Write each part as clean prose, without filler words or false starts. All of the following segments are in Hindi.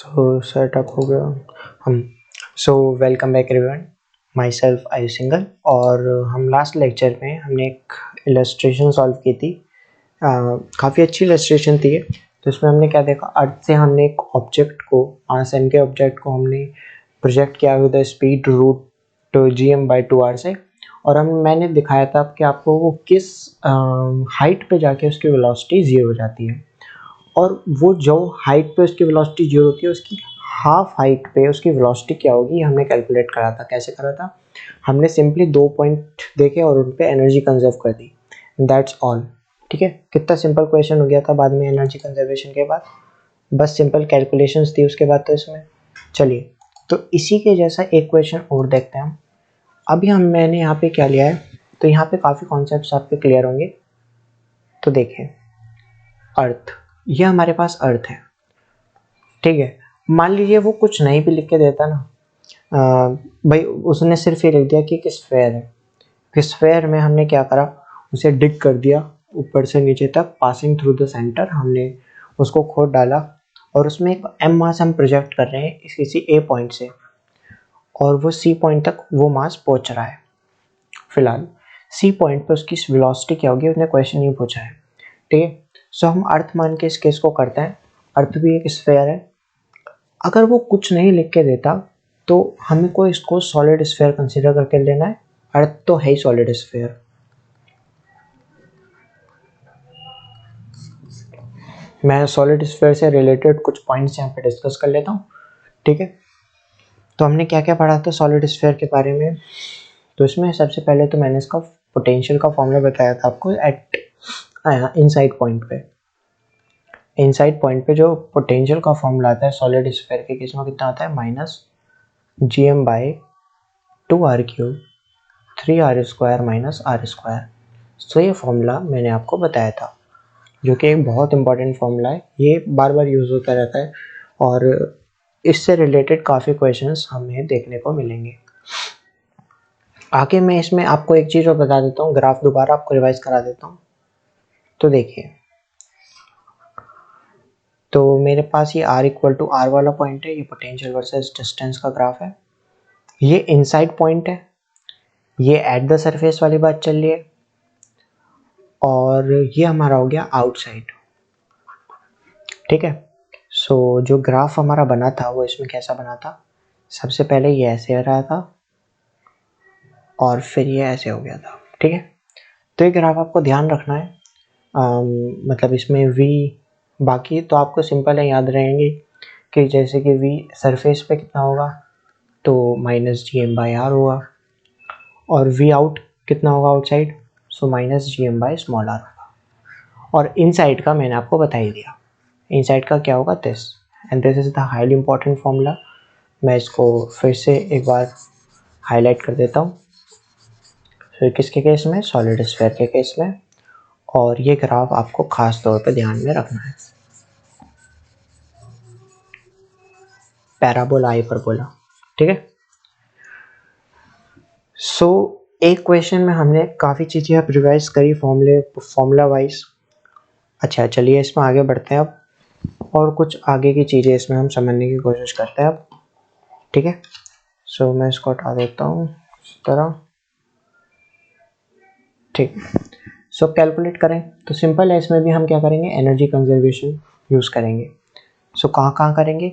सेटअप हो गया हम। Welcome back everyone, my self Ayush single. और हम लास्ट लेक्चर में हमने एक इलस्ट्रेशन सॉल्व की थी। काफ़ी अच्छी इलस्ट्रेशन थी। तो इसमें हमने क्या देखा, अर्थ से हमने एक ऑब्जेक्ट को, मास m के ऑब्जेक्ट को हमने प्रोजेक्ट किया विद स्पीड √gm/2r से। और मैंने दिखाया था कि आपको वो किस हाइट पे जाके उसकी वेलोसिटी 0 हो जाती है। और वो जो हाइट पे उसकी वेलोसिटी 0 होती है, उसकी हाफ हाइट पे उसकी वेलोसिटी क्या होगी, हमने कैलकुलेट करा था। कैसे करा था? हमने सिंपली 2 पॉइंट देखे और उन पे एनर्जी कंजर्व कर दी। That's all. ठीक है, कितना सिंपल क्वेश्चन हो गया था। बाद में एनर्जी कंजर्वेशन के बाद बस सिंपल कैलकुलेशंस थी उसके बाद। तो इसमें चलिए, तो इसी के जैसा एक क्वेश्चन और देखते हैं हम। अभी मैंने यहाँ पे क्या लिया है, तो यहाँ पे काफ़ी कॉन्सेप्ट्स आपके क्लियर होंगे। तो देखिए, अर्थ, ये हमारे पास अर्थ है। ठीक है, मान लीजिए वो कुछ नहीं भी लिख के देता ना, भाई उसने सिर्फ ये लिख दिया कि एक स्फेयर है। स्फेयर में हमने क्या करा, उसे डिग कर दिया ऊपर से नीचे तक, पासिंग थ्रू द सेंटर। हमने उसको खोद डाला और उसमें एक m मास हम प्रोजेक्ट कर रहे हैं किसी a पॉइंट से, और वो c पॉइंट तक वो मास पहुंच रहा है। फिलहाल c पॉइंट पे उसकी वेलोसिटी क्या होगी, उसने क्वेश्चन ये पूछा है। ठीक है, सो हम अर्थ मान के इस केस को करते हैं। अर्थ भी एक स्फेयर है। अगर वो कुछ नहीं लिख के देता तो हमें को इसको सॉलिड स्फीयर कंसीडर करके लेना है। अर्थ तो है ही सॉलिड स्फीयर। मैं सॉलिड स्फीयर से रिलेटेड कुछ पॉइंट्स यहाँ पे डिस्कस कर लेता हूँ। ठीक है, तो हमने क्या क्या पढ़ा था सॉलिड स्फीयर के बारे में। तो इसमें सबसे पहले तो मैंने इसका पोटेंशियल का फॉर्मूला बताया था आपको एट इनसाइड पॉइंट पे। इनसाइड पॉइंट पे जो पोटेंशियल का फॉर्मूला आता है सॉलिड स्फीयर के केस में, कितना आता है, -gm/2r³ 3r² - r²। सो ये फॉर्मूला मैंने आपको बताया था, जो कि एक बहुत इंपॉर्टेंट फॉर्मूला है। ये बार बार यूज़ होता रहता है और इससे रिलेटेड काफ़ी क्वेश्चंस हमें देखने को मिलेंगे आगे। मैं इसमें आपको एक चीज़ और बता देता हूँ, ग्राफ दोबारा आपको रिवाइज करा देता हूँ। तो देखिए, तो मेरे पास ये r=r वाला पॉइंट है, ये पोटेंशियल वर्सेस डिस्टेंस का ग्राफ है। ये इनसाइड पॉइंट है, ये एट द सरफेस वाली बात चल रही है, और ये हमारा हो गया आउटसाइड। ठीक है, सो जो ग्राफ हमारा बना था वो इसमें कैसा बना था, सबसे पहले ये ऐसे आ रहा था और फिर ये ऐसे हो गया था। ठीक है, तो ये ग्राफ आपको ध्यान रखना है। मतलब इसमें v, बाकी तो आपको सिंपल है, याद रहेंगे कि जैसे कि v सरफेस पे कितना होगा, तो -gm/r होगा, और v आउट कितना होगा आउटसाइड, सो -gm/r होगा। और इनसाइड का मैंने आपको बता ही दिया, इनसाइड का क्या होगा, this, and this is the highly important formula. मैं इसको फिर से एक बार हाईलाइट कर देता हूँ। तो किसके केस में, सॉलिड स्फीयर के केस में। और ये ग्राफ आपको खास तौर पे ध्यान में रखना है, पैराबोला हाइपरबोला। ठीक है, सो एक क्वेश्चन में हमने काफ़ी चीज़ें अब रिवाइज करी फॉर्मूला वाइज। अच्छा, चलिए इसमें आगे बढ़ते हैं अब, और कुछ आगे की चीज़ें इसमें हम समझने की कोशिश करते हैं अब। ठीक है, सो मैं इसको हटा देता हूँ इस तरह। ठीक, सो कैलकुलेट करें तो सिंपल है, इसमें भी हम क्या करेंगे, एनर्जी कंजर्वेशन यूज़ करेंगे। सो कहाँ कहाँ करेंगे,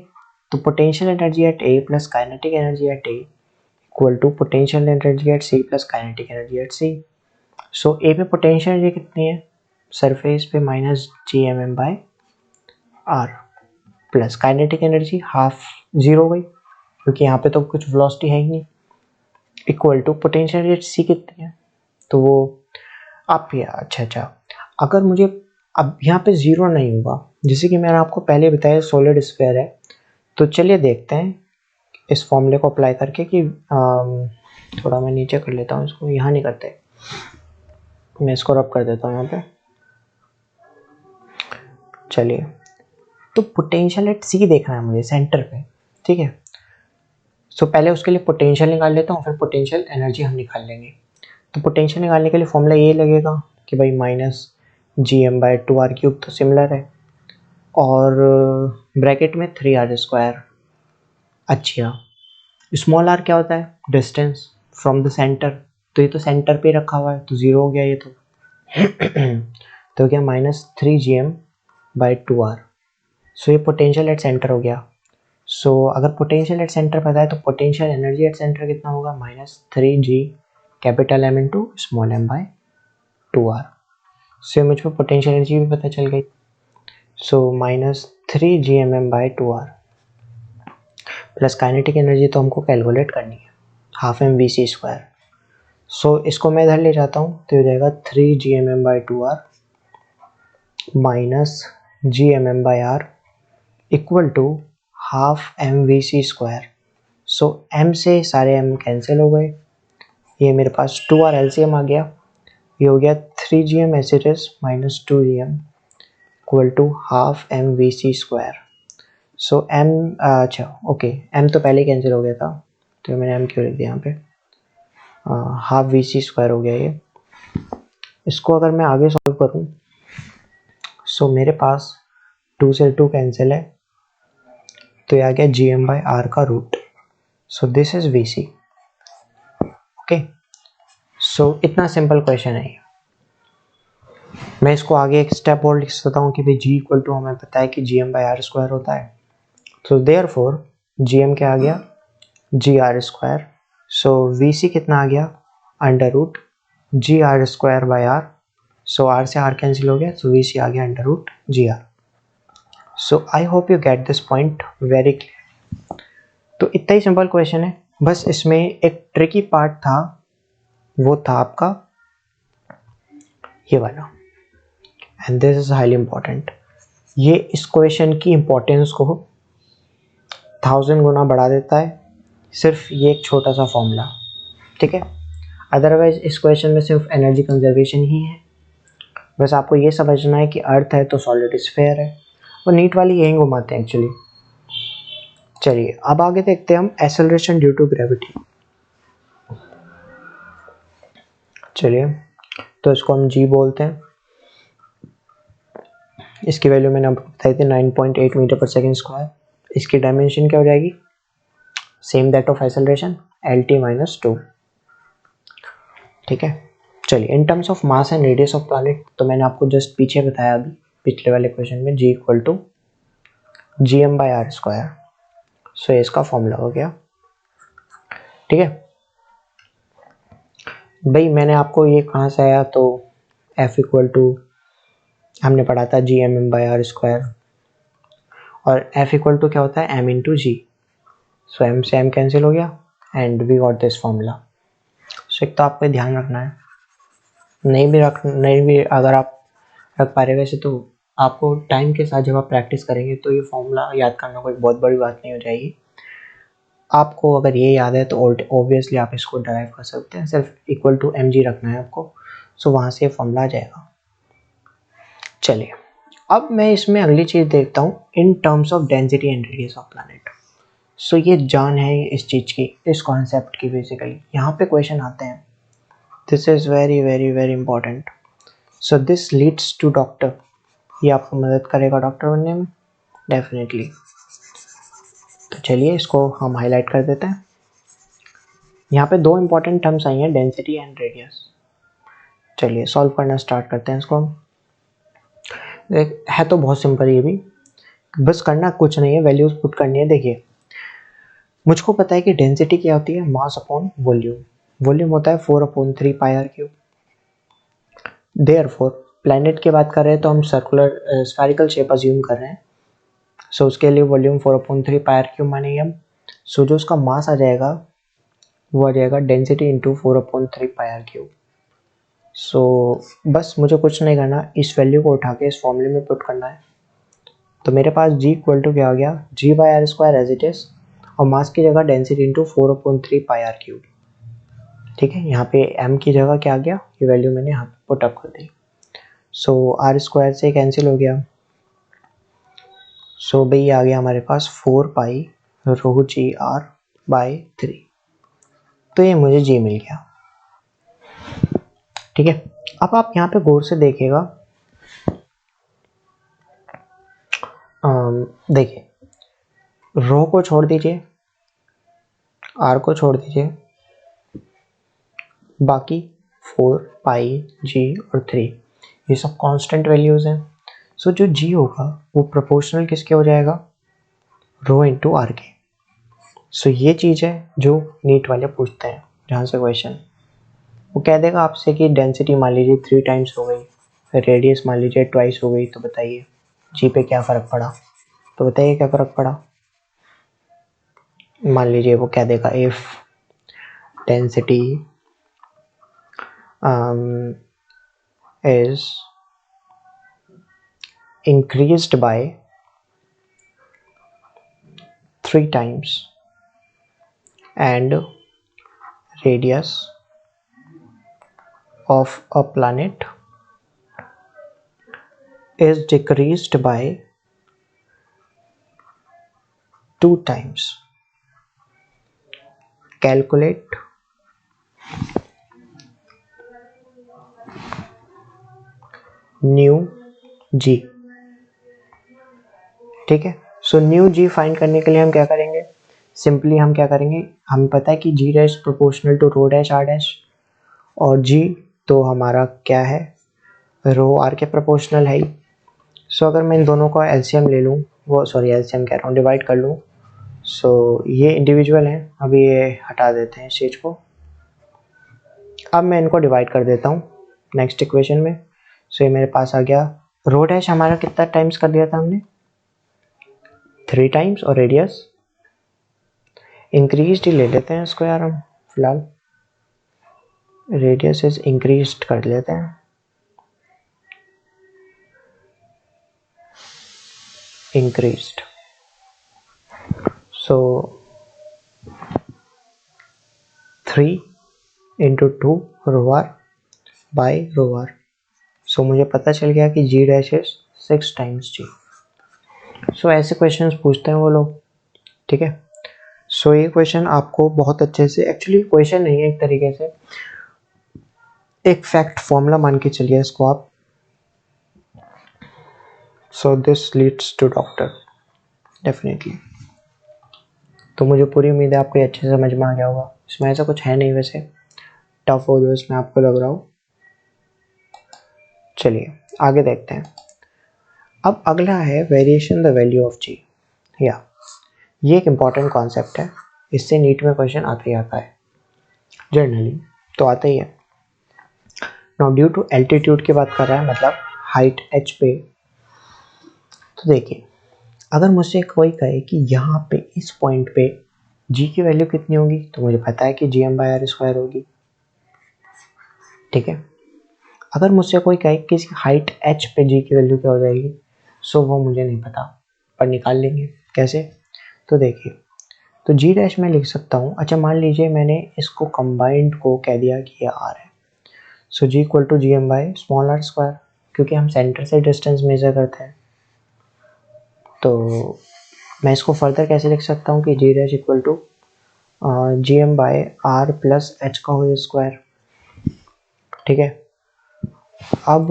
तो potential energy at A plus kinetic energy at A equal to potential energy at C plus kinetic energy at C. So A पे पोटेंशियल एनर्जी कितनी है, सरफेस पे -gmm/r, plus kinetic energy half 0 हो गई क्योंकि यहाँ पे तो कुछ वेलोसिटी है ही नहीं, इक्वल टू पोटेंशियल एनर्जी सी कितनी है, तो वो आप ये, अच्छा, अगर मुझे अब यहाँ पे 0 नहीं होगा, जैसे कि मैंने आपको पहले बताया सॉलिड स्फीयर है, तो चलिए देखते हैं इस फॉर्मूले को अप्लाई करके कि थोड़ा मैं नीचे कर लेता हूँ इसको, यहाँ नहीं करते, मैं इसको रब कर देता हूँ यहाँ पे। चलिए, तो पोटेंशियल एट सी देखना है मुझे सेंटर पे। ठीक है, सो पहले उसके लिए पोटेंशियल निकाल लेता हूँ, फिर पोटेंशियल एनर्जी हम निकाल लेंगे। तो पोटेंशियल निकालने के लिए फॉर्मूला ये लगेगा कि भाई -gm/2r³ तो सिमिलर है, और ब्रैकेट में 3r²। अच्छा, स्मॉल आर क्या होता है? Distance from the centre. तो ये तो सेंटर पे रखा हुआ है तो 0 हो गया ये तो। तो क्या -3gm/2r। सो ये पोटेंशियल एट सेंटर हो गया। सो अगर पोटेंशियल एट सेंटर पता है तो पोटेंशियल एनर्जी एट सेंटर कितना होगा? -3g capital M into small m/2r। सो मुझे पोटेंशियल एनर्जी भी पता चल गई। सो -3gmm/2r प्लस काइनेटिक एनर्जी तो हमको कैलकुलेट करनी है, 12mv/c²। सो इसको मैं इधर ले जाता हूँ तो हो जाएगा 3gmm/2r minus gmm/r equal to 12mv/c²। So m से सारे m कैंसिल हो गए, ये मेरे पास 2r LCM आ गया। ये हो गया 3gm as it is minus 2gm equal to 12mv/c²। So m, अच्छा ओके, m तो पहले कैंसिल हो गया था तो मैंने m क्यों लिख दिया यहाँ पे, 12v/c² हो गया ये। इसको अगर मैं आगे सॉल्व करूँ सो मेरे पास 2 से 2 कैंसिल है तो ये आ गया gm/r का root. So this is vc। Okay, so इतना सिंपल क्वेश्चन है ये। मैं इसको आगे एक स्टेप और लिख सकता हूँ कि भाई g इक्वल टू हमें पता है कि gm/r² होता है। तो देयरफॉर gm क्या आ गया? gr²। सो vc कितना आ गया? Under root gr²/r। So r से r कैंसिल हो गया तो vc आ गया under root gr। So I hope you get this point very clear. तो इतना ही सिंपल क्वेश्चन है, बस इसमें एक ट्रिकी पार्ट था, वो था आपका ये वाला, and this is highly important. ये इस क्वेश्चन की इंपॉर्टेंस को 1000 गुना बढ़ा देता है, सिर्फ ये एक छोटा सा फॉर्मूला, ठीक है। अदरवाइज इस क्वेश्चन में सिर्फ एनर्जी कंजर्वेशन ही है। बस आपको ये समझना है कि अर्थ है तो सॉलिड स्फीयर है, और नीट वाली यही घुमाते हैं एक्चुअली। चलिए अब आगे देखते हैं हम एक्सेलरेशन ड्यू टू ग्रेविटी। चलिए तो इसको हम g बोलते हैं। इसकी वैल्यू मैंने आपको बताई थी 9.8 मीटर पर सेकेंड स्क्वायर। इसकी डायमेंशन क्या हो जाएगी? Same that of acceleration LT-2, ठीक है। चलिए इन terms of mass and radius of planet तो मैंने आपको जस्ट पीछे बताया अभी पिछले वाले क्वेश्चन में, g इक्वल टू gm/r²। सो इसका फॉर्मूला हो गया, ठीक है भाई। मैंने आपको ये कहाँ से आया, तो f इक्वल टू हमने पढ़ा था gmm/r², और f इक्वल टू क्या होता है? m इंटू जी। सो m से m कैंसिल हो गया and we got this formula. So एक तो आपको ध्यान रखना है, नहीं भी अगर आप रख पा रहे वैसे तो आपको टाइम के साथ जब आप प्रैक्टिस करेंगे तो ये फॉर्मूला याद करना कोई बहुत बड़ी बात नहीं हो जाएगी। आपको अगर ये याद है तो ऑब्वियसली आप इसको डराइव कर सकते हैं, सिर्फ इक्वल टू mg रखना है आपको। सो वहाँ से ये फॉर्मूला आ जाएगा। चलिए अब मैं इसमें अगली चीज़ देखता हूँ in terms of density and radius of planet. So ये जान है इस चीज़ की, इस कॉन्सेप्ट की। बेसिकली यहाँ पे क्वेश्चन आते हैं, this is very very very important. So this leads to doctor, ये आपको मदद करेगा डॉक्टर बनने में डेफिनेटली। तो चलिए इसको हम हाईलाइट कर देते हैं। यहाँ पे दो इंपॉर्टेंट टर्म्स आई हैं, डेंसिटी एंड रेडियस। चलिए सॉल्व करना स्टार्ट करते हैं इसको हम। है तो बहुत सिंपल, ये भी बस करना कुछ नहीं है, वैल्यूज पुट करनी है। देखिए मुझको पता है कि डेंसिटी क्या होती है, मास अपॉन वॉल्यूम। वॉल्यूम होता है 4/3 πr³। देयरफॉर प्लैनेट की बात कर रहे हैं तो हम सर्कुलर स्फेरिकल शेप अज्यूम कर रहे हैं। सो उसके लिए वॉल्यूम 4/3 πr³ मानेंगे हम। सो जो उसका मास आ जाएगा वो आ जाएगा डेंसिटी इंटू 4/3 πr³। सो बस मुझे कुछ नहीं करना, इस वैल्यू को उठा के इस फॉर्मूले में पुट करना है। तो मेरे पास g इक्वल टू क्या आ गया? g/r² एज इट इज, और मास की जगह डेंसिटी इंटू 4/3 πr³। ठीक है, यहाँ पे m की जगह क्या आ गया, ये वैल्यू मैंने यहाँ पे पुट अप कर दी। सो r² से कैंसिल हो गया। सो भाई आ गया हमारे पास 4π ρg/3। तो ये मुझे g मिल गया, ठीक है। अब आप यहाँ पे गौर से देखिएगा, देखिए, रो को छोड़ दीजिए, आर को छोड़ दीजिए, बाकी 4 पाई जी और 3 ये सब कांस्टेंट वैल्यूज हैं। सो जो जी होगा वो प्रोपोर्शनल किसके हो जाएगा, रो इंटू आर के। सो ये चीज़ है जो नीट वाले पूछते हैं, जहाँ से क्वेश्चन वो कह देगा आपसे कि डेंसिटी मान लीजिए 3 टाइम्स हो गई, रेडियस मान लीजिए ट्वाइस हो गई, तो बताइए जी पे क्या फ़र्क पड़ा। तो बताइए क्या फ़र्क पड़ा। मान लीजिए वो कह देगा if density is increased by 3 times and radius of a planet is decreased by 2 times. Calculate new जी। ठीक है, सो न्यू जी फाइंड करने के लिए हम क्या करेंगे, सिंपली हम क्या करेंगे, हमें पता है कि g dash proportional to rho dash r dash, और जी तो हमारा क्या है, रो आर के प्रोपोर्शनल है ही। सो अगर मैं इन दोनों का एलसीएम ले लूँ, वो सॉरी एलसीएम कह रहा हूँ, डिवाइड कर लूँ, सो ये इंडिविजुअल हैं, अभी ये हटा देते हैं इस चीज़ को। अब मैं इनको डिवाइड कर देता हूँ नेक्स्ट इक्वेशन में। सो ये मेरे पास आ गया, रो डैश हमारा कितना टाइम्स कर दिया था हमने, 3 टाइम्स, और रेडियस इंक्रीज ही ले लेते हैं इसको यार, हम फिलहाल रेडियस इज इंक्रीज कर लेते हैं, increased. So 3 into 2 rho r by rho r. So मुझे पता चल गया कि g dash is 6 times g. So ऐसे क्वेश्चंस पूछते हैं वो लोग, ठीक है। सो ये क्वेश्चन आपको बहुत अच्छे से, एक्चुअली क्वेश्चन नहीं है, एक तरीके से एक फैक्ट फॉर्मूला मान के चलिए इसको आप। So this leads to doctor definitely. तो मुझे पूरी उम्मीद है आपको अच्छे से समझ में आ गया होगा, इसमें ऐसा कुछ है नहीं वैसे टफ हो जो इसमें आपको लग रहा हो। चलिए आगे देखते हैं। अब अगला है वेरिएशन द वैल्यू ऑफ जी। या ये एक इम्पॉर्टेंट कॉन्सेप्ट है, इससे नीट में क्वेश्चन आता ही आता है, जनरली तो आता ही है। नाउ ड्यू टू एल्टीट्यूड की बात कर रहा है, मतलब हाइट एच पे। तो देखिए, अगर मुझसे कोई कहे कि यहाँ पे इस पॉइंट पे जी की वैल्यू कितनी होगी, तो मुझे पता है कि G M by are square होगी, ठीक है। अगर मुझसे कोई कहे कि हाइट एच पे जी की वैल्यू क्या हो जाएगी, सो वो मुझे नहीं पता, पर निकाल लेंगे कैसे। तो देखिए, तो जी डैश में लिख सकता हूँ, अच्छा मान लीजिए मैंने इसको कंबाइंड को कह दिया कि ये आर है, so g equal to G M by small r square, क्योंकि हम सेंटर से डिस्टेंस मेजर करते हैं। तो मैं इसको फर्दर कैसे लिख सकता हूँ कि g dash equal to G M by r plus h का होल स्क्वायर, ठीक है। अब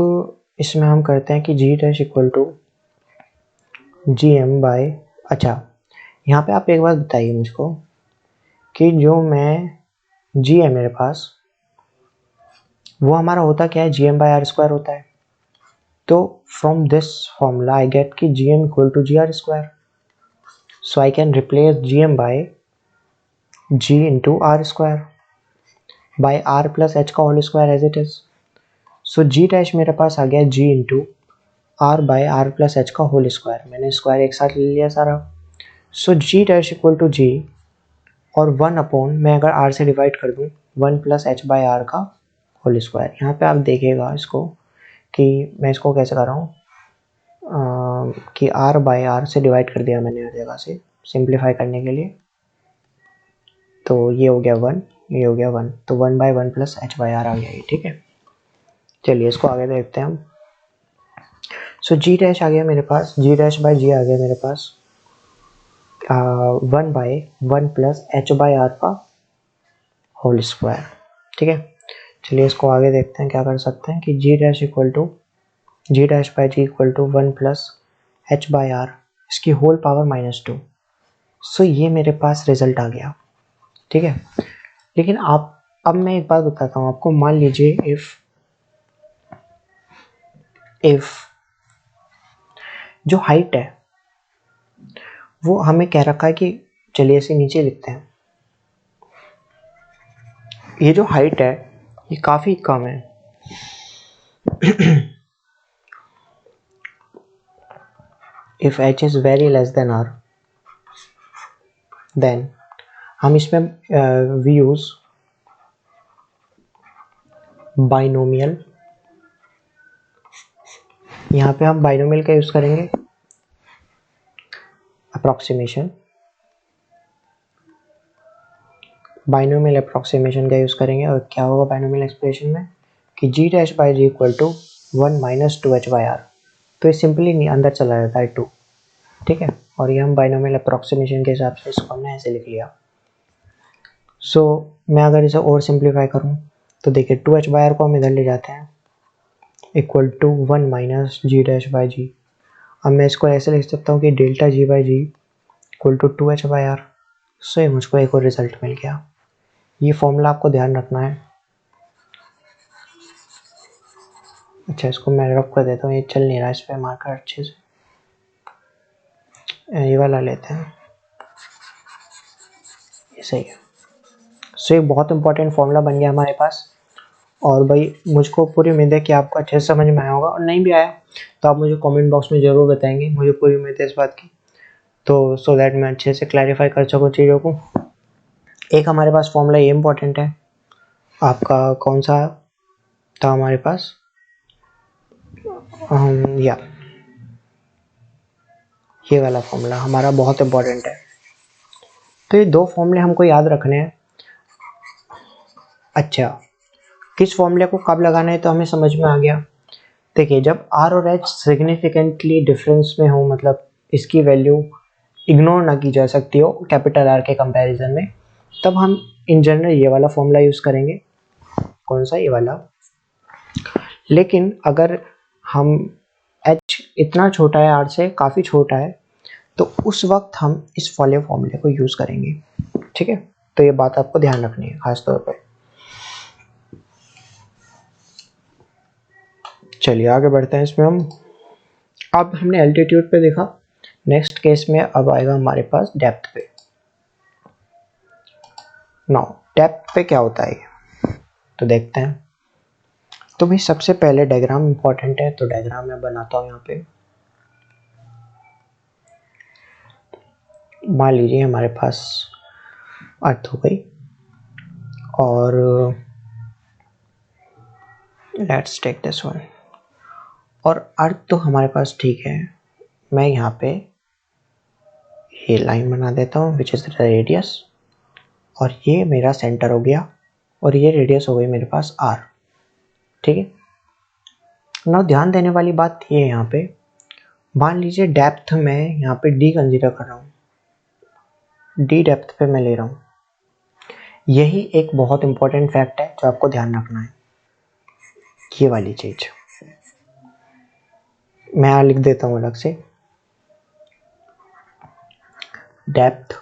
इसमें हम करते हैं कि g dash equal to G M by, अच्छा यहाँ पे आप एक बात बताइए मुझको कि जो मैं जी है मेरे पास, वो हमारा होता क्या है, G M by are square होता है। तो from this formula I get कि G M equal to g r square, so I can replace G M by g into r square by r plus h का whole square as it is. So g dash मेरे पास आ गया g into r by r plus h का होल स्क्वायर, मैंने स्क्वायर एक साथ ले लिया सारा। सो g dash equal to g और 1 अपॉन, मैं अगर आर से डिवाइड कर दूँ, 1 प्लस एच बाई आर का होल स्क्वायर। यहाँ पे आप देखिएगा इसको कि मैं इसको कैसे कर रहा हूँ, कि आर बाई आर से डिवाइड कर दिया मैंने हर जगह से सिंप्लीफाई करने के लिए। तो ये हो गया 1, ये हो गया 1, तो 1 by 1 plus H by r आ गया ये, ठीक है। चलिए इसको आगे देखते हैं हम। सो जी डैश आ गया मेरे पास, जी डैश बाई जी आ गया मेरे पास 1 by 1 plus H by R का होल स्क्वायर, ठीक है। चलिए इसको आगे देखते हैं क्या कर सकते हैं कि g dash equal to g dash by ji equal to 1 plus H by r, इसकी होल पावर -2। सो ये मेरे पास रिजल्ट आ गया, ठीक है। लेकिन आप, अब मैं एक बात बताता हूँ आपको। मान लीजिए इफ जो हाइट है वो हमें कह रखा है कि, चलिए इसे नीचे लिखते हैं। ये जो हाइट है ये काफ़ी कम है। If h is very less than r, then हम इसमें वी यूज बाइनोमियल। यहाँ पे हम बाइनोमियल का यूज करेंगे, अप्रोक्सीमेशन। बाइनोमियल अप्रोक्सीमेशन का यूज करेंगे और क्या होगा बाइनोमियल एक्सप्रेशन में कि g dash by ji equal to 1 minus 2h/r। तो ये सिंपली नहीं अंदर चला जाता है 2, ठीक है। और ये हम बाइनोमियल अप्रोक्सीमेशन के हिसाब से इसको हमने ऐसे लिख लिया। सो मैं अगर इसे और सिंप्लीफाई करूँ तो देखिए 2h/r को हम इधर ले जाते हैं, equal to 1 minus g dash by g. अब मैं इसको ऐसे लिख सकता हूँ कि delta ji by ji equal to 2h/r। So ये मुझको एक और रिजल्ट मिल गया। ये फॉर्मूला आपको ध्यान रखना है। अच्छा, इसको मैं रफ कर देता हूँ, ये चल नहीं रहा इस पर मार्कर अच्छे से। ये वाला लेते हैं, ये सही है। सो ये बहुत इंपॉर्टेंट फॉर्मूला बन गया हमारे पास। और भाई मुझको पूरी उम्मीद है कि आपको अच्छे से समझ में आया होगा, और नहीं भी आया तो आप मुझे कमेंट बॉक्स में ज़रूर बताएंगे। मुझे पूरी उम्मीद है इस बात की, तो सो दैट मैं अच्छे से क्लैरिफाई कर सकूँ चीज़ों को। एक हमारे पास फॉर्मूला ये इंपॉर्टेंट है, आपका कौन सा था हमारे पास, या ये वाला फॉर्मूला हमारा बहुत इंपॉर्टेंट है। तो ये दो फॉर्मूले हमको याद रखने हैं। अच्छा, किस फॉर्मूले को कब लगाना है तो हमें समझ में आ गया। देखिए, जब r और h सिग्निफिकेंटली डिफरेंस में हो, मतलब इसकी वैल्यू इग्नोर ना की जा सकती हो कैपिटल R के कंपैरिजन में, तब हम इन जनरल ये वाला फॉर्मूला यूज़ करेंगे। कौन सा, ये वाला। लेकिन अगर हम h इतना छोटा है r से काफ़ी छोटा है, तो उस वक्त हम इस वाले फॉर्मूले को यूज़ करेंगे, ठीक है। तो ये बात आपको ध्यान रखनी है खास तौर पर। चलिए आगे बढ़ते हैं इसमें हम। अब हमने एल्टीट्यूड पे देखा, नेक्स्ट केस में अब आएगा हमारे पास डेप्थ पे। नाउ डेप्थ पे क्या होता है तो देखते हैं। तो भाई सबसे पहले डायग्राम इंपॉर्टेंट है, तो डायग्राम मैं बनाता हूँ यहाँ पे। मान लीजिए हमारे पास अर्थ हो गई, और लेट्स टेक दिस वन। और अर्थ तो हमारे पास ठीक है, मैं यहाँ पे ये लाइन बना देता हूँ विच इज़ द रेडियस, और ये मेरा सेंटर हो गया, और ये रेडियस हो गई मेरे पास r, ठीक है। ना ध्यान देने वाली बात ये है यहाँ पे, मान लीजिए डेप्थ में यहाँ पे d कंसीडर कर रहा हूँ, d डेप्थ पे मैं ले रहा हूँ। यही एक बहुत इंपॉर्टेंट फैक्ट है जो आपको ध्यान रखना है, ये वाली चीज मैं यहाँ लिख देता हूँ अलग से। Depth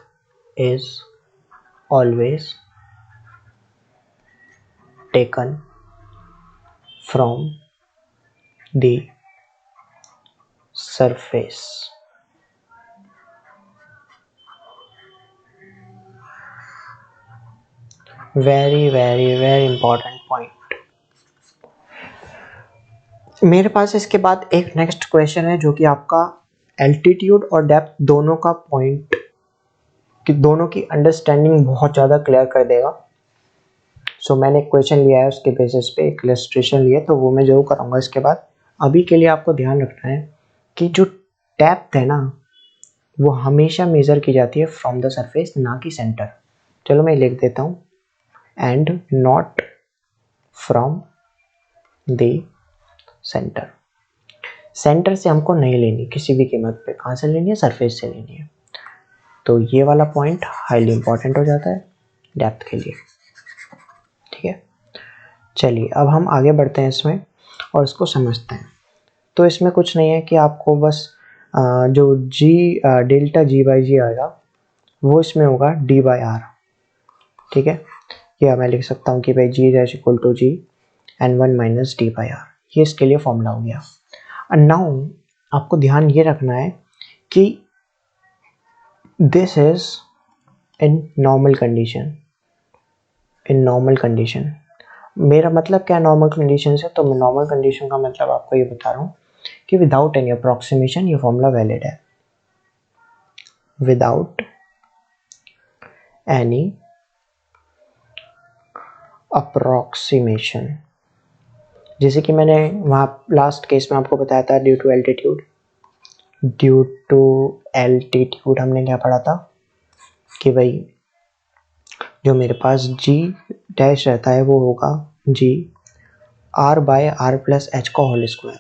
is always taken from the surface. Very very very important point. मेरे पास इसके बाद एक नेक्स्ट क्वेश्चन है जो कि आपका एल्टीट्यूड और डेप्थ दोनों का पॉइंट कि दोनों की अंडरस्टैंडिंग बहुत ज़्यादा क्लियर कर देगा। सो मैंने एक क्वेश्चन लिया है, उसके बेसिस पे एक इलस्ट्रेशन लिया, तो वो मैं जरूर कराऊंगा इसके बाद। अभी के लिए आपको ध्यान रखना है कि जो डेप्थ है ना, वो हमेशा मेज़र की जाती है फ्रॉम द सरफेस, ना कि सेंटर। चलो मैं लिख देता हूँ, and not from the centre. Centre से हमको नहीं लेनी किसी भी कीमत पे, कहाँ से लेनी है, सरफेस से लेनी है। तो ये वाला पॉइंट हाईली इंपॉर्टेंट हो जाता है डेप्थ के लिए, ठीक है। चलिए अब हम आगे बढ़ते हैं इसमें और इसको समझते हैं। तो इसमें कुछ नहीं है कि आपको बस जो जी डेल्टा जी बाई जी आएगा वो इसमें होगा डी बाई आर, ठीक है। या मैं लिख सकता हूँ कि भाई g dash equal to g and one minus d by r, ये इसके लिए फॉर्मूला हो गया। एंड नाउ आपको ध्यान ये रखना है कि this is in normal condition. In normal condition मेरा मतलब क्या नॉर्मल कंडीशन से, तो मैं नॉर्मल कंडीशन का मतलब आपको ये बता रहा हूँ कि विदाउट एनी अप्रॉक्सीमेशन ये फॉर्मूला वैलिड है। विदाउट एनी अप्रॉक्सीमेशन, जैसे कि मैंने वहाँ लास्ट केस में आपको बताया था due to altitude. Due to altitude हमने क्या पढ़ा था कि भाई जो मेरे पास जी डैश रहता है वो होगा g r by r plus h का होल स्क्वायर।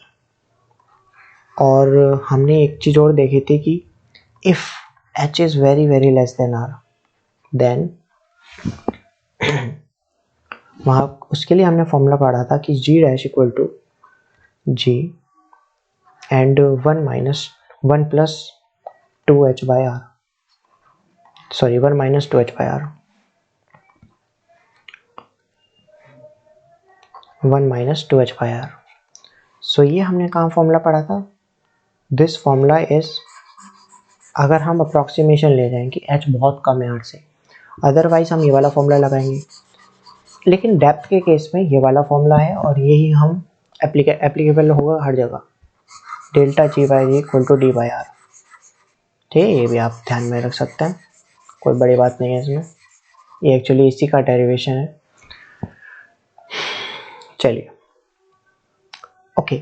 और हमने एक चीज़ और देखी थी कि if h is very very less than r, then वहाँ उसके लिए हमने फॉर्मूला पढ़ा था कि g dash equal to g and one plus two h by r, sorry one minus two h by r, one minus two h by r. So ये हमने कहाँ फॉर्मूला पढ़ा था? दिस फॉर्मूला इज, अगर हम अप्रॉक्सीमेशन ले जाएं कि h बहुत कम है r से, अदरवाइज हम ये वाला फॉर्मूला लगाएंगे। लेकिन डेप्थ के केस में ये वाला फॉर्मूला है और यही हम एप्लीकेबल होगा हर जगह, delta ji by ji equal to D by R. ठीक है, ये भी आप ध्यान में रख सकते हैं, कोई बड़ी बात नहीं है इसमें, ये एक्चुअली इसी का डेरिवेशन है। चलिए ओके,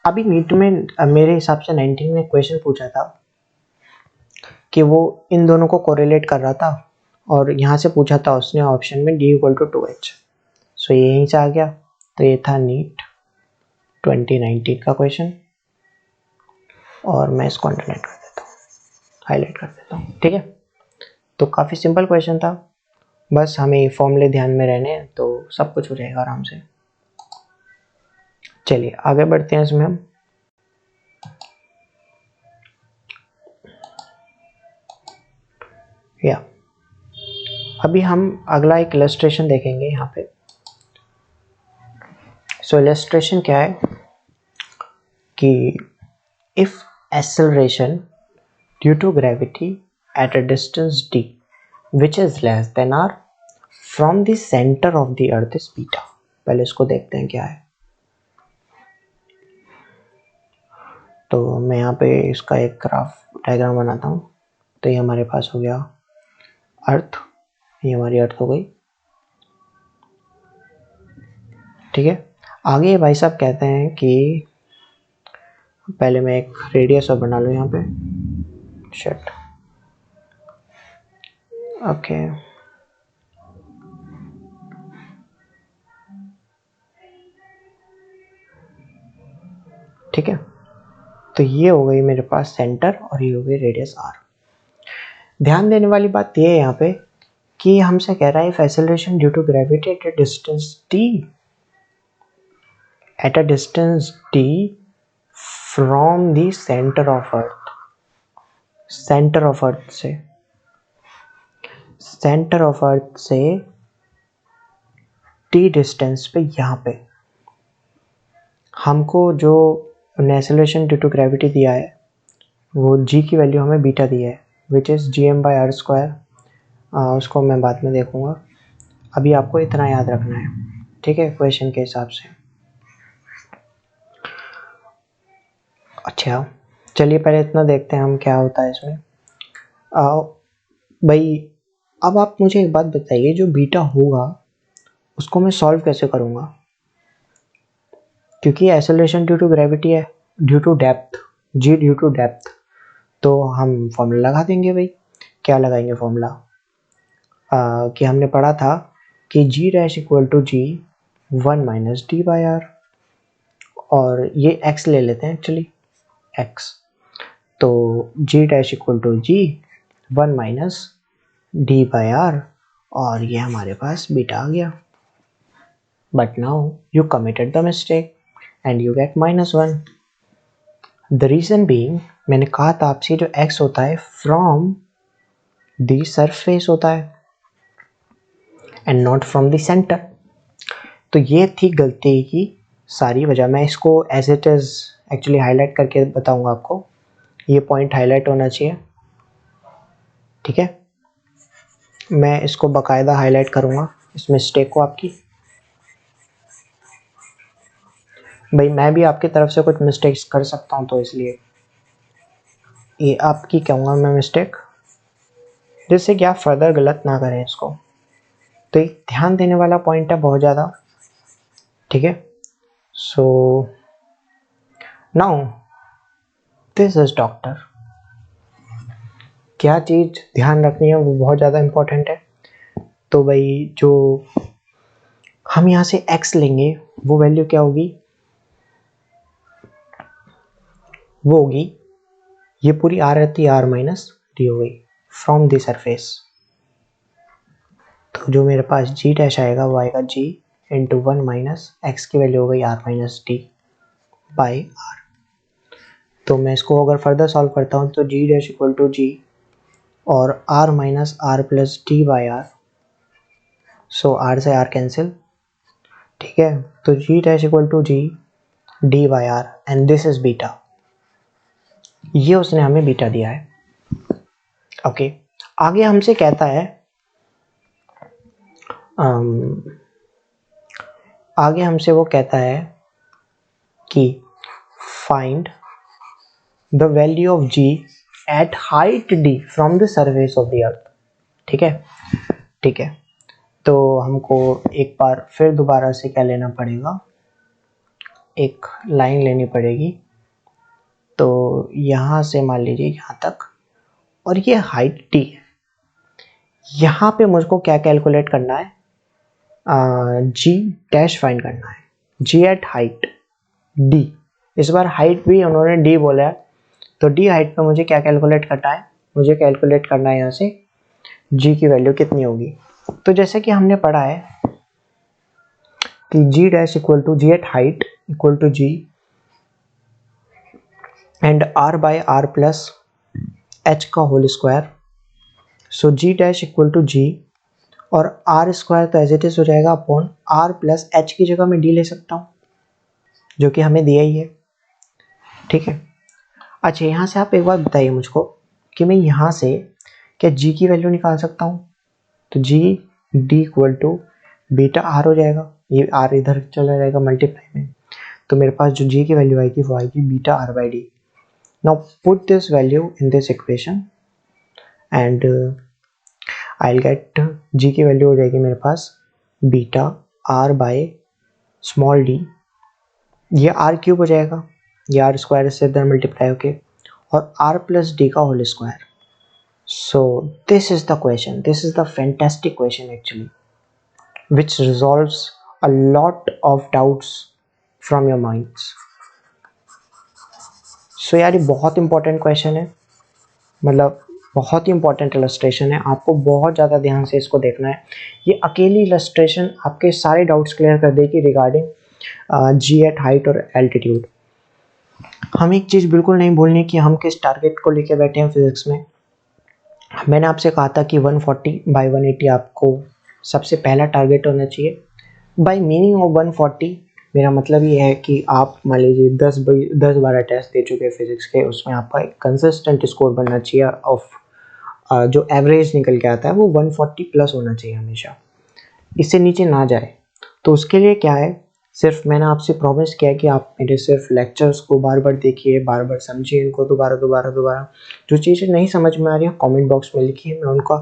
अभी नीट में मेरे हिसाब से 19 में क्वेश्चन पूछा था कि वो इन दोनों को कोरिलेट कर रहा था और यहाँ से पूछा था उसने ऑप्शन में d equal to two h. So ये यहीं से आ गया, तो ये था नीट 2019 का क्वेश्चन और मैं इसको अंडरलाइन कर देता हूँ, हाईलाइट कर देता हूँ। ठीक है, तो काफ़ी सिंपल क्वेश्चन था, बस हमें फॉर्मूले ध्यान में रहने हैं तो सब कुछ हो जाएगा आराम से। चलिए आगे बढ़ते हैं इसमें हम। या अभी हम अगला एक इलस्ट्रेशन देखेंगे यहाँ पे। सो इलस्ट्रेशन क्या है कि if acceleration due to gravity at a distance d which is less than r from the center of the earth is beta। पहले इसको देखते हैं क्या है। तो मैं यहाँ पे इसका एक ग्राफ डायग्राम बनाता हूँ। तो ये हमारे पास हो गया अर्थ, ये हमारी अर्थ हो गई। ठीक है, आगे भाई साहब कहते हैं कि पहले मैं एक रेडियस और बना लूँ यहाँ पे, शिट ओके। ठीक है, तो ये हो गई मेरे पास सेंटर और ये हो गई रेडियस आर। ध्यान देने वाली बात ये है यहाँ पे कि हमसे कह रहा है if acceleration due to gravity at a distance d from the centre of earth, centre of earth से t डिस्टेंस पे, यहाँ पे हमको जो एक्सेलरेशन ड्यू टू ग्रेविटी दिया है वो g की वैल्यू हमें बीटा दिया है which is gm by are square. उसको मैं बाद में देखूंगा, अभी आपको इतना याद रखना है। ठीक है, क्वेश्चन के हिसाब से। अच्छा चलिए पहले इतना देखते हैं हम क्या होता है इसमें। भाई अब आप मुझे एक बात बताइए, जो बीटा होगा उसको मैं सॉल्व कैसे करूँगा? क्योंकि एक्सेलरेशन ड्यू टू ग्रेविटी है, due to depth, G due to depth, तो हम फॉर्मूला लगा देंगे। भाई क्या लगाएंगे फॉर्मूला? कि हमने पढ़ा था कि g dash equal to g one minus d by r, और ये एक्स ले लेते हैं एक्चुअली, एक्स, तो g dash equal to g one minus d by r, और ये हमारे पास बीटा आ गया। But now you committed the mistake and you get -1। The reason being, मैंने कहा था आपसे जो x होता है फ्रॉम द सरफेस होता है and not from the centre. तो ये थी गलती की सारी वजह। मैं इसको as it is actually highlight करके बताऊंगा आपको, ये पॉइंट हाईलाइट होना चाहिए, ठीक है। मैं इसको बाकायदा हाईलाइट करूंगा इस मिस्टेक को आपकी। भाई मैं भी आपकी तरफ से कुछ मिस्टेक्स कर सकता हूं, तो इसलिए ये आपकी कहूँगा मैं मिस्टेक, जिससे कि आप फर्दर गलत ना करें इसको। तो एक ध्यान देने वाला पॉइंट है बहुत ज़्यादा, ठीक है। So now this is doctor. क्या चीज़ ध्यान रखनी है वो बहुत ज़्यादा इम्पोर्टेंट है। तो भाई जो हम यहाँ से x लेंगे वो वैल्यू क्या होगी, वो होगी ये पूरी r रहती है r माइनस डी हो गई फ्रॉम द सरफेस। तो जो मेरे पास g डैश आएगा वो आएगा g इंटू 1 माइनस एक्स की वैल्यू हो गई r minus d by r। तो मैं इसको अगर फर्दर सॉल्व करता हूँ तो g dash equal to g और r minus r plus D by r, so r से r कैंसिल, ठीक है। तो g dash equal to g D by R and this is beta, ये उसने हमें बीटा दिया है, ओके। आगे हमसे कहता है आगे हमसे वो कहता है कि find the value of g at height d from the surface of the earth, ठीक है, ठीक है। तो हमको एक बार फिर दोबारा से क्या लेना पड़ेगा, एक लाइन लेनी पड़ेगी। तो यहाँ से मान लीजिए यहाँ तक, और ये हाइट d है। यहाँ पे मुझको क्या कैलकुलेट करना है, g डैश फाइंड करना है, g एट हाइट d। इस बार हाइट भी उन्होंने d बोला है, तो d हाइट पे मुझे क्या कैलकुलेट करना है, मुझे कैलकुलेट करना है यहाँ से g की वैल्यू कितनी होगी। तो जैसे कि हमने पढ़ा है कि g dash equal to g at height equal to g and r by r plus h का whole square. So g dash equal to g और आर स्क्वायर तो एज इट इज हो जाएगा अपॉन r प्लस h की जगह मैं d ले सकता हूँ, जो कि हमें दिया ही है, ठीक है। अच्छा यहाँ से आप एक बात बताइए मुझको कि मैं यहाँ से क्या g की वैल्यू निकाल सकता हूँ। तो g d equal to beta r हो जाएगा, ये r इधर चला जाएगा मल्टीप्लाई में, तो मेरे पास जो g की वैल्यू आएगी वो आएगी beta r by d. Now put this value in this equation and I get g की वैल्यू हो जाएगी मेरे पास beta r by small d, ये r क्यूब हो जाएगा, ये r स्क्वायर से इधर मल्टीप्लाई होके, और r प्लस डी का whole square. So this is the question, this is the fantastic question actually which resolves a lot of doubts from your minds. So यार ये बहुत इंपॉर्टेंट क्वेश्चन है, मतलब बहुत ही इंपॉर्टेंट इलस्ट्रेशन है, आपको बहुत ज़्यादा ध्यान से इसको देखना है। ये अकेली इलस्ट्रेशन आपके सारे डाउट्स क्लियर कर देगी रिगार्डिंग जी एट हाइट और एल्टीट्यूड। हम एक चीज़ बिल्कुल नहीं भूलनी कि हम किस टारगेट को लेके बैठे हैं फिजिक्स में। मैंने आपसे कहा था कि 140 बाई 180 आपको सबसे पहला टारगेट होना चाहिए। बाई मीनिंग ऑफ 140 मेरा मतलब ये है कि आप मान लीजिए 10-12 टेस्ट दे चुके हैं फिजिक्स के, उसमें आपका एक कंसिस्टेंट स्कोर बनना चाहिए ऑफ जो एवरेज निकल के आता है वो 140 प्लस होना चाहिए हमेशा, इससे नीचे ना जाए। तो उसके लिए क्या है, सिर्फ मैंने आपसे प्रॉमिस किया है कि आप मेरे सिर्फ लेक्चर्स को बार बार देखिए, बार बार समझिए इनको, दोबारा दोबारा दोबारा। जो चीज़ें नहीं समझ में आ रही है कमेंट बॉक्स में लिखिए, मैं उनका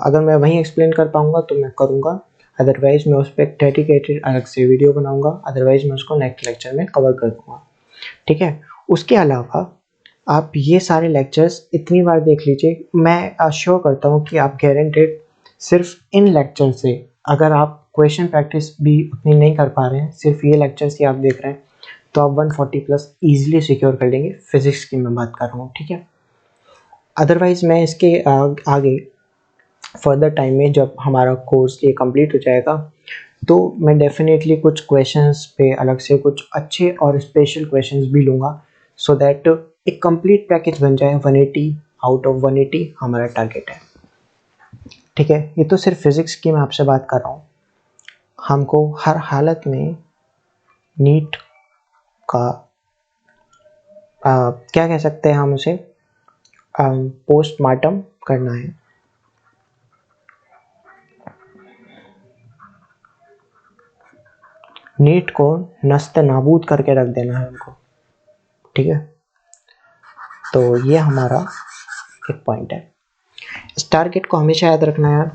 अगर मैं वहीं एक्सप्लेन कर पाऊँगा तो मैं करूँगा, अदरवाइज़ मैं उस पर एक डेडिकेटेड अलग से वीडियो बनाऊँगा, अदरवाइज़ मैं उसको नेक्स्ट लेक्चर में कवर कर दूँगा, ठीक है। उसके अलावा आप ये सारे लेक्चर्स इतनी बार देख लीजिए, मैं अश्योर करता हूँ कि आप गारंटेड सिर्फ इन लेक्चर से, अगर आप क्वेश्चन प्रैक्टिस भी उतनी नहीं कर पा रहे हैं, सिर्फ ये लेक्चर्स ही आप देख रहे हैं, तो आप 140 प्लस ईजिली सिक्योर कर लेंगे। फिजिक्स की मैं बात कर रहा हूँ, ठीक है। अदरवाइज़ मैं इसके आगे फर्दर टाइम में जब हमारा कोर्स ये कंप्लीट हो जाएगा तो मैं डेफिनेटली कुछ क्वेश्चंस पे अलग से कुछ अच्छे और स्पेशल क्वेश्चंस भी लूँगा, सो दैट एक कंप्लीट पैकेज बन जाए 180 आउट ऑफ 180 हमारा टारगेट है। ठीक है, ये तो सिर्फ फिजिक्स की मैं आपसे बात कर रहा हूँ। हमको हर हालत में नीट का क्या कह सकते हैं हम उसे, पोस्टमार्टम करना है। नीट को नस्ते नाबूद करके रख देना है हमको। ठीक है, तो ये हमारा एक पॉइंट है। इस टारगेट को हमेशा याद रखना है यार,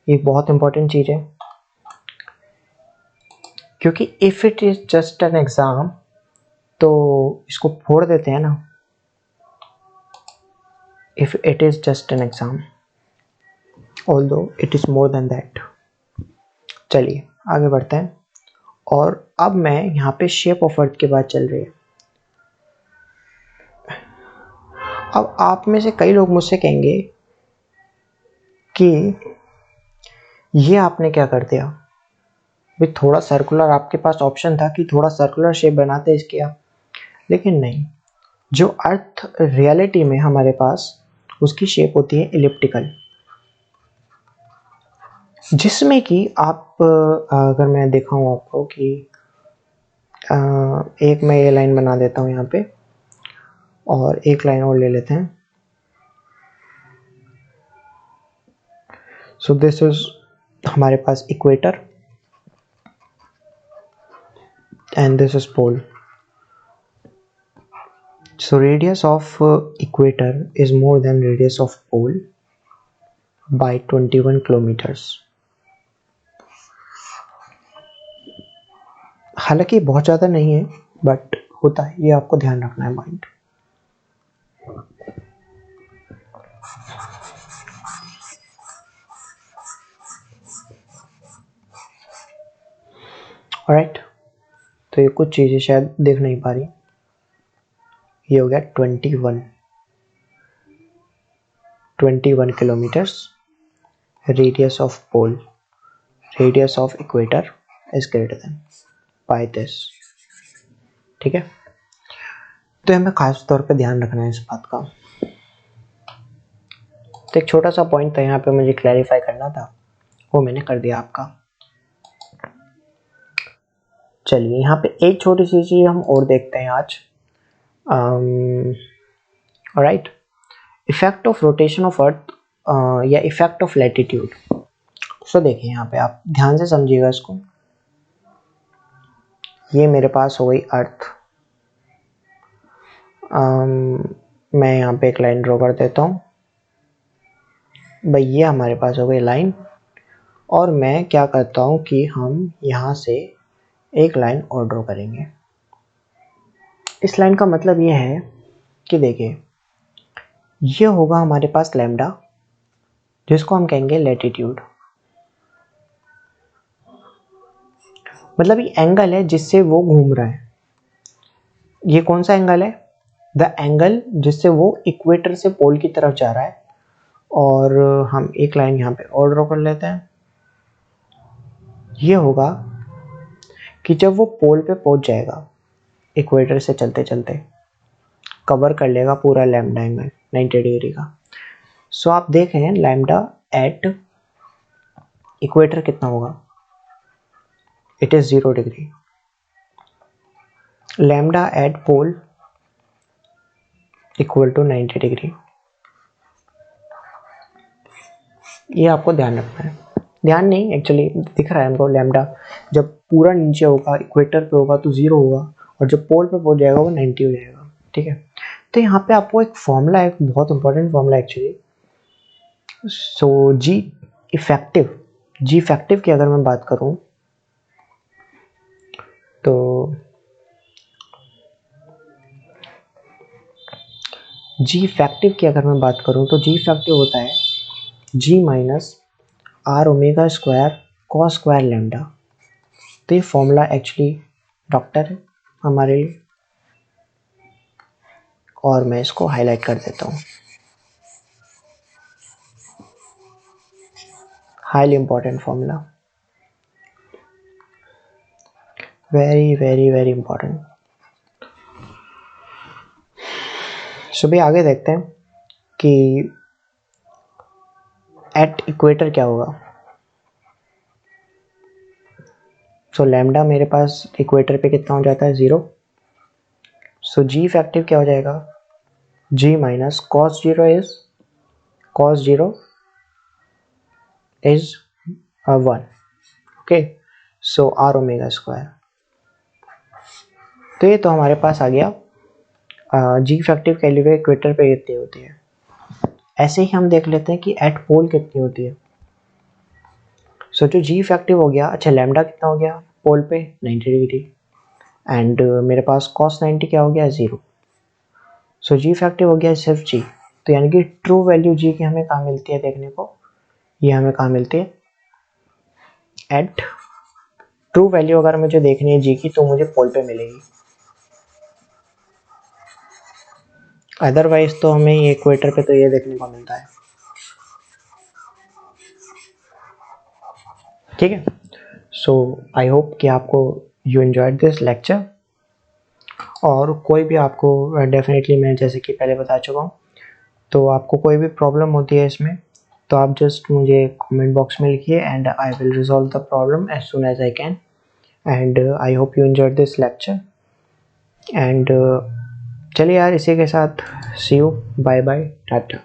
ये बहुत इंपॉर्टेंट चीज़ है, क्योंकि if it is just an exam तो इसको फोड़ देते हैं ना। If it is just an exam although it is more than that. चलिए आगे बढ़ते हैं। और अब मैं यहाँ पे शेप ऑफ अर्थ की बात चल रही है। अब आप में से कई लोग मुझसे कहेंगे कि ये आपने क्या कर दिया भाई, थोड़ा सर्कुलर, आपके पास ऑप्शन था कि थोड़ा सर्कुलर शेप बनाते इसके आप, लेकिन नहीं। जो अर्थ रियलिटी में हमारे पास उसकी शेप होती है इलिप्टिकल, जिसमें कि आप अगर मैं दिखाऊं आपको कि एक मैं ये लाइन बना देता हूँ यहाँ पे और एक लाइन और ले लेते हैं। सो दिस इज हमारे पास equator and this is pole. So radius of equator is more than radius of pole by 21 kilometers. हालांकि बहुत ज़्यादा नहीं है बट होता है, ये आपको ध्यान रखना है माइंड। ऑलराइट, तो ये कुछ चीज़ें शायद देख नहीं पा रही। ये हो गया 21 kilometres radius of pole, radius of equator is greater than by this. ठीक है, तो हमें खास तौर पे ध्यान रखना है इस बात का। तो एक छोटा सा पॉइंट था यहाँ पे मुझे क्लैरिफाई करना था, वो मैंने कर दिया आपका। चलिए यहाँ पे एक छोटी सी चीज़ हम और देखते हैं आज। Right, effect of rotation of earth या इफेक्ट ऑफ लैटिट्यूड। सो देखिए यहाँ पे आप ध्यान से समझिएगा इसको। ये मेरे पास हो गई अर्थ, मैं यहाँ पे एक लाइन ड्रॉ कर देता हूँ भाई, ये हमारे पास हो गई लाइन। और मैं क्या करता हूँ कि हम यहाँ से एक लाइन और ड्रॉ करेंगे। इस लाइन का मतलब ये है कि देखिए ये होगा हमारे पास लैम्डा, जिसको हम कहेंगे लैटिट्यूड। मतलब ये एंगल है जिससे वो घूम रहा है। ये कौन सा एंगल है? द एंगल जिससे वो इक्वेटर से पोल की तरफ जा रहा है। और हम एक लाइन यहाँ पे और ड्रॉ कर लेते हैं। ये होगा कि जब वो पोल पे पहुंच जाएगा, इक्वेटर से चलते चलते कवर कर लेगा पूरा लैम्डा एंगल 90 डिग्री का। सो आप देखें लैम्डा एट इक्वेटर कितना होगा, it is 0 degree. Lambda at pole equal to 90 degree. ये आपको ध्यान रखना है। ध्यान नहीं, एक्चुअली दिख रहा है हमको, लैम्डा जब पूरा नीचे होगा इक्वेटर पे होगा तो 0 होगा, और जब पोल पे पहुंच जाएगा वो 90 हो जाएगा। ठीक है, तो यहाँ पे आपको एक फॉर्मूला है, बहुत इंपॉर्टेंट फॉर्मूला एक्चुअली। सो जी इफेक्टिव की अगर मैं बात करूं तो जी इफेक्टिव होता है g minus r omega square cos square lambda. तो ये फॉर्मूला एक्चुअली डॉक्टर है हमारे लिए, और मैं इसको हाईलाइट कर देता हूँ। Highly important formula, very very very important. So भी आगे देखते हैं कि एट इक्वेटर क्या होगा। सो लैम्डा मेरे पास इक्वेटर पे कितना हो जाता है 0। सो जी इफेक्टिव क्या हो जाएगा, g minus cos zero is 1। Okay, so r omega square. तो ये तो हमारे पास आ गया जी इफेक्टिव कैल्यू इक्वेटर पे कितनी होती है। ऐसे ही हम देख लेते हैं कि एट पोल कितनी होती है। सो जो जी इफेक्टिव हो गया, अच्छा लैम्डा कितना हो गया पोल पे 90 डिग्री, एंड मेरे पास कॉस 90 क्या हो गया 0। सो जी इफेक्टिव हो गया सिर्फ जी। तो यानी कि ट्रू वैल्यू जी की हमें कहाँ मिलती है देखने को, ये हमें कहाँ मिलती है एट, ट्रू वैल्यू अगर मुझे देखनी है जी की तो मुझे पोल पे मिलेगी, अदरवाइज तो हमें ये इक्वेटर पे तो ये देखने को मिलता है। ठीक है, सो आई होप कि आपको यू एंजॉयड दिस लेक्चर, और कोई भी आपको डेफिनेटली मैं जैसे कि पहले बता चुका हूँ, तो आपको कोई भी प्रॉब्लम होती है इसमें तो आप जस्ट मुझे कमेंट बॉक्स में लिखिए and I will resolve the problem as soon as I can. And I hope you enjoyed this lecture and चलिए यार, इसी के साथ see you, bye bye, Tata.